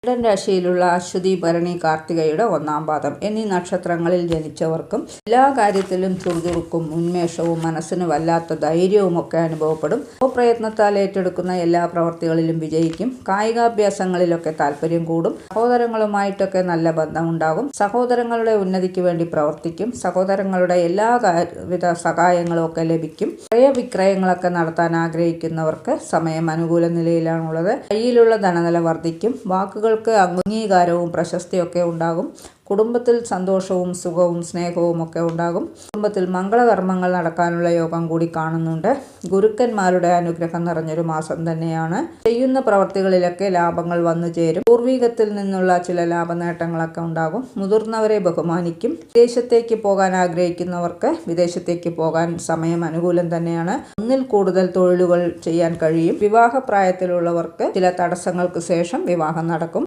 ഇടൻ രാശിയിലുള്ള അശ്വതി, ഭരണി, കാർത്തികയുടെ ഒന്നാം പാദം എന്നീ നക്ഷത്രങ്ങളിൽ ജനിച്ചവർക്കും എല്ലാ കാര്യത്തിലും ചുറുചുറുക്കും ഉന്മേഷവും മനസ്സിന് വല്ലാത്ത ധൈര്യവും ഒക്കെ അനുഭവപ്പെടും. പ്രയത്നത്താൽ ഏറ്റെടുക്കുന്ന എല്ലാ പ്രവൃത്തികളിലും വിജയിക്കും. കായികാഭ്യാസങ്ങളിലൊക്കെ താല്പര്യം കൂടും. സഹോദരങ്ങളുമായിട്ടൊക്കെ നല്ല ബന്ധമുണ്ടാകും. സഹോദരങ്ങളുടെ ഉന്നതിക്ക് വേണ്ടി പ്രവർത്തിക്കും. സഹോദരങ്ങളുടെ എല്ലാവിധ സഹായങ്ങളും ഒക്കെ ലഭിക്കും. ക്രയവിക്രയങ്ങളൊക്കെ നടത്താൻ ആഗ്രഹിക്കുന്നവർക്ക് സമയം അനുകൂല നിലയിലാണുള്ളത്. കയ്യിലുള്ള ധനനില വർദ്ധിക്കും. വാക്കുകൾക്ക് അംഗീകാരവും പ്രശസ്തിയൊക്കെ ഉണ്ടാകും. കുടുംബത്തിൽ സന്തോഷവും സുഖവും സ്നേഹവും ഒക്കെ ഉണ്ടാകും. കുടുംബത്തിൽ മംഗളകർമ്മങ്ങൾ നടക്കാനുള്ള യോഗം കൂടി കാണുന്നുണ്ട്. ഗുരുക്കന്മാരുടെ അനുഗ്രഹം നിറഞ്ഞൊരു മാസം തന്നെയാണ്. ചെയ്യുന്ന പ്രവർത്തികളിലൊക്കെ ലാഭങ്ങൾ വന്നു ചേരും. പൂർവീകത്തിൽ നിന്നുള്ള ചില ലാഭനേട്ടങ്ങളൊക്കെ ഉണ്ടാകും. മുതിർന്നവരെ ബഹുമാനിക്കും. വിദേശത്തേക്ക് പോകാൻ ആഗ്രഹിക്കുന്നവർക്ക് വിദേശത്തേക്ക് പോകാൻ സമയം അനുകൂലം തന്നെയാണ്. ഒന്നിൽ കൂടുതൽ തൊഴിലുകൾ ചെയ്യാൻ കഴിയും. വിവാഹപ്രായത്തിലുള്ളവർക്ക് ചില തടസ്സങ്ങൾക്ക് ശേഷം വിവാഹം നടക്കും.